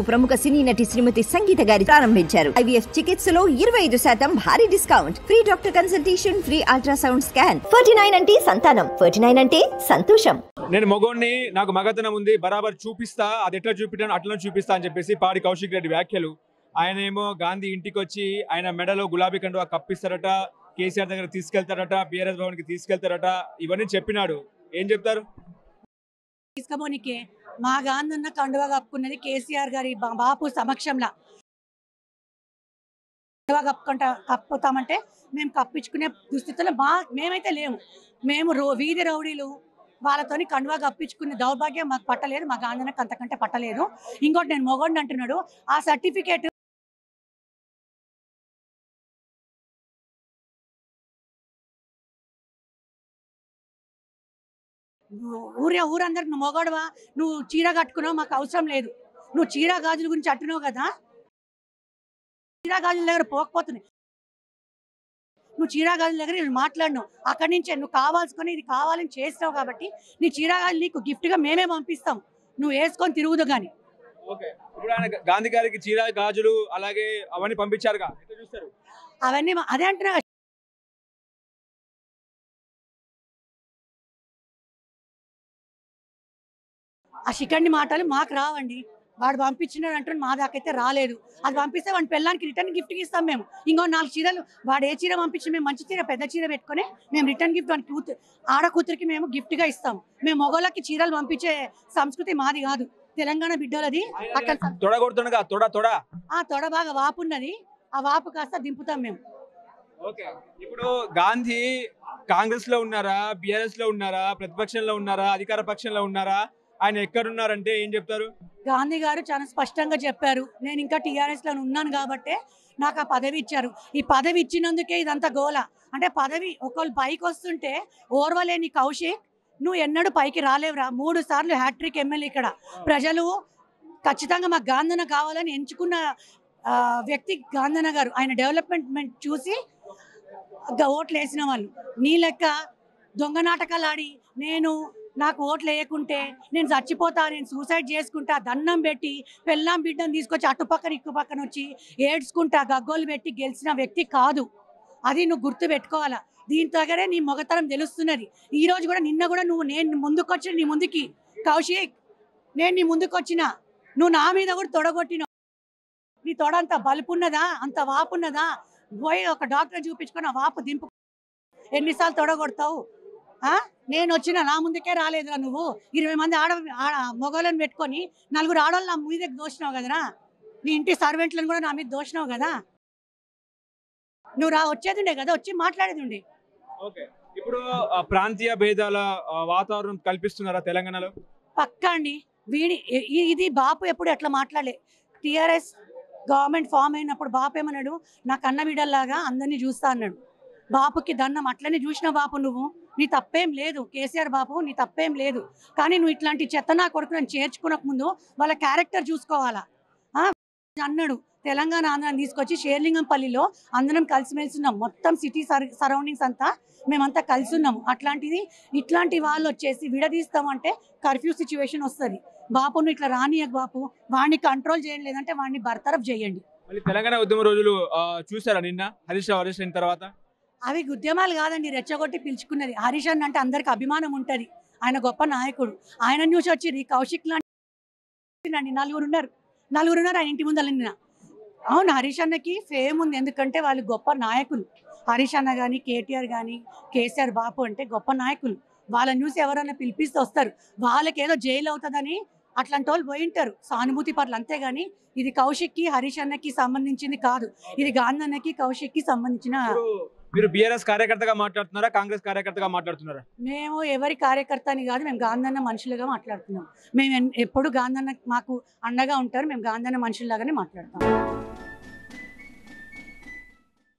ప్రముఖ సినీ నటి శ్రీమతి సంగీత గారి ప్రారంభించారు. ఐవీఎఫ్ చికిత్సలో 25% భారీ discount, free doctor consultation, free ultrasound scan. 49 అంటే సంతానం, 49 అంటే సంతోషం. నేను మగోడిని, నాకు మగతనం ఉంది, బరాబర్ చూపిస్తా, అది ఎట్లా చూపించాను అట్లా చూపిస్తా అని చెప్పేసి పాడి కౌశిక్ రెడ్డి వ్యాఖ్యలు. ఆయన ఏమో గాంధీ ఇంటికి వచ్చి ఆయన మెడలో గులాబీ కండువా కప్పిస్తారట, కేసీఆర్ దగ్గర తీసుకెళ్తారట, బీఆర్ఎస్ భవన్కి తీసుకెళ్తారట, ఇవన్నీ చెప్పినాడు. ఏం చెప్తారు? తీసుకపోనికే మా గాంధన్న కండువా కప్పుకున్నది కేసీఆర్ గారి బాపు సమక్షంలో. కండువా కప్పుతామంటే మేము కప్పించుకునే దుస్థితిలో మేమైతే లేము. మేము వీధి రౌడీలు వాళ్ళతోని కండువా కప్పించుకునే దౌర్భాగ్యం మాకు పట్టలేదు. మా గాంధన్నకు అంతకంటే పట్టలేదు. ఇంకోటి నేను మొగోడిని అంటున్నాడు, ఆ సర్టిఫికేట్ ఊరందరికి నువ్వు మొగోడవా, నువ్వు చీర కట్టుకున్నావు, మాకు అవసరం లేదు. నువ్వు చీర గాజుల గురించి అంటున్నావు కదా, చీర గాజుల దగ్గర పోకపోతున్నాయి. నువ్వు చీర గాజుల దగ్గర మాట్లాడినావు, అక్కడి నుంచే నువ్వు కావాల్సుకొని ఇది కావాలని చేస్తావు కాబట్టి నీ చీర గాజులు నీకు గిఫ్ట్గా మేమే పంపిస్తాం, నువ్వు వేసుకొని తిరుగుదు. కానీ ఇప్పుడు ఆయన గాంధీ గారికి చీర గాజులు అలాగే అవన్నీ పంపించారుగా, అవన్నీ అదే అంటున్నా. ఆ శిఖండి మాటలు మాకు రావండి. వాడు పంపించినాడు అంటున్నాడు, మా దాకైతే రాలేదు. అది పంపిస్తే వాడి పిల్లలకి రిటర్న్ గిఫ్ట్కి ఇస్తాం మేము. ఇంకో 4 చీరలు వాడు ఏ చీర పంపించి మేము మంచి చీర పెద్ద చీర పెట్టుకొని మేము రిటర్న్ గిఫ్ట్ వాడి ఆడ కూతురికి మేము గిఫ్ట్గా ఇస్తాం. మేము మొగోళ్ళకి చీరలు పంపించే సంస్కృతి మాది కాదు, తెలంగాణ బిడ్డలది. అక్కడ తొడ బాగా వాపు ఉన్నది, ఆ వాపు కాస్త దింపుతాం మేము. ఇప్పుడు గాంధీ కాంగ్రెస్ లో ఉన్నారా, బీఆర్ఎస్ లో ఉన్నారా, ప్రతిపక్షంలో ఉన్నారా, అధికార పక్షంలో ఉన్నారా, ఆయన ఎక్కడున్నారంటే ఏం చెప్తారు? గాంధీ గారు చాలా స్పష్టంగా చెప్పారు, నేను ఇంకా టీఆర్ఎస్ లో ఉన్నాను కాబట్టే నాకు ఆ పదవి ఇచ్చారు. ఈ పదవి ఇచ్చినందుకే ఇదంతా గోల. అంటే పదవి ఒకళ్ళు పైకి వస్తుంటే ఓర్వలేని కౌశిక్, నువ్వు ఎన్నడూ పైకి రాలేవురా. 3 సార్లు హ్యాట్రిక్ ఎమ్మెల్యే. ఇక్కడ ప్రజలు ఖచ్చితంగా మాకు గాంధన్న కావాలని ఎంచుకున్న వ్యక్తి గాంధన్న గారు. ఆయన డెవలప్మెంట్ చూసి ఓట్లు వేసిన వాళ్ళు. నీ లెక్క దొంగ నాటకాలు ఆడి నాకు ఓట్లు వేయకుంటే నేను చచ్చిపోతా, నేను సూసైడ్ చేసుకుంటా, దండం పెట్టి పెళ్ళాం బిడ్డను తీసుకొచ్చి అటుపక్కన ఇక్కుపక్కన వచ్చి ఏడ్చుకుంటా గగ్గోలు పెట్టి గెలిచిన వ్యక్తి కాదు. అది నువ్వు గుర్తు పెట్టుకోవాలా. దీని దగ్గరే నీ మొగతనం తెలుస్తున్నది. ఈరోజు కూడా నిన్న కూడా నేను ముందుకొచ్చిన నీ ముందుకి కౌశిక్, నేను నీ ముందుకు వచ్చిన, నువ్వు నా మీద కూడా తొడగొట్టినావు. నీ తొడ అంత బలుపున్నదా, అంత వాపున్నదా? పోయి ఒక డాక్టర్ చూపించుకొని ఆ వాపు దింపు. ఎన్నిసార్లు తొడగొడతావు? నేను వచ్చిన నా ముందుకే రాలేదురా. నువ్వు 20 మంది మొగోళ్ళని పెట్టుకొని 4 ఆడవాళ్ళు నా మీదకి దోషినావు కదరా. నీ ఇంటి సర్వెంట్లను కూడా నా మీద దోషినావు కదా. నువ్వు వచ్చేది ఉండే కదా, వచ్చి మాట్లాడేది ఉండే. ఇప్పుడు ప్రాంతీయ భేదాల వాతావరణం కల్పిస్తున్నారా తెలంగాణలో? పక్కా అండి. ఇది బాపు ఎప్పుడు ఎట్లా మాట్లాడలే. టీఆర్ఎస్ గవర్నమెంట్ ఫామ్ అయినప్పుడు బాపు ఏమన్నాడు, నా కన్న బిడ్డల్లాగా అందరినీ చూస్తా అన్నాడు. బాపుకి దండం అట్లనే చూసిన బాపు నువ్వు, నీ తప్పేం లేదు. కేసీఆర్ బాపు నీ తప్పేం లేదు. కానీ నువ్వు ఇట్లాంటి చెత్త నా కొడుకుని చేర్చుకునక ముందు వాళ్ళ క్యారెక్టర్ చూసుకోవాలా అన్నాడు. తెలంగాణ ఆంధ్రాన్ని తీసుకొచ్చి షేర్లింగంపల్లిలో అందరం కలిసిమెలిసి ఉన్నాం. మొత్తం సిటీ సరౌండింగ్స్ అంతా మేమంతా కలిసి ఉన్నాము. ఇట్లాంటి వాళ్ళు వచ్చేసి విడదీస్తామంటే కర్ఫ్యూ సిచ్యువేషన్ వస్తుంది. బాపును ఇట్లా రానియక బాపు, వాడిని కంట్రోల్ చేయండి, లేదంటే వాడిని బర్తరఫ్ చేయండి. తెలంగాణ ఉద్యమ రోజులు చూసారా నిన్న హరీష్ రావు అరెస్ట్ అయిన తర్వాత? అవి ఉద్యమాలు కాదండి, రెచ్చగొట్టి పిలుచుకున్నది. హరీష్ అన్న అంటే అందరికి అభిమానం ఉంటుంది, ఆయన గొప్ప నాయకుడు. ఆయన చూసి వచ్చి కౌశిక్ లాంటి నలుగురు ఉన్నారు ఆయన ఇంటి ముందర నిన్న. అవును, హరీష్ అన్నకి ఫేమ్ ఉంది, ఎందుకంటే వాళ్ళు గొప్ప నాయకులు. హరీష్ అన్న కానీ, కేటీఆర్ కానీ, కేసీఆర్ బాపు అంటే గొప్ప నాయకులు. వాళ్ళని చూసి ఎవరైనా పిలిపిస్తే వస్తారు. వాళ్ళకి ఏదో జైలు అవుతుందని అట్లాంటి వాళ్ళు పోయింటారు, సానుభూతి పరులు. అంతేగాని ఇది కౌశిక్కి హరీష్ అన్నకి సంబంధించింది కాదు, ఇది గాంధన్నకి కౌశిక్కి సంబంధించిన. మీరు బీఆర్ఎస్ కార్యకర్తగా మాట్లాడుతున్నారా, కాంగ్రెస్ కార్యకర్తగా మాట్లాడుతున్నారా? మేము ఎవరి కార్యకర్త అని కాదు, మేము గాంధన్న మనుషులుగా మాట్లాడుతున్నాం. మేము ఎప్పుడు గాంధన్న మాకు అండగా ఉంటారు, మేము గాంధన్న మనుషుల్లాగానే మాట్లాడతాం.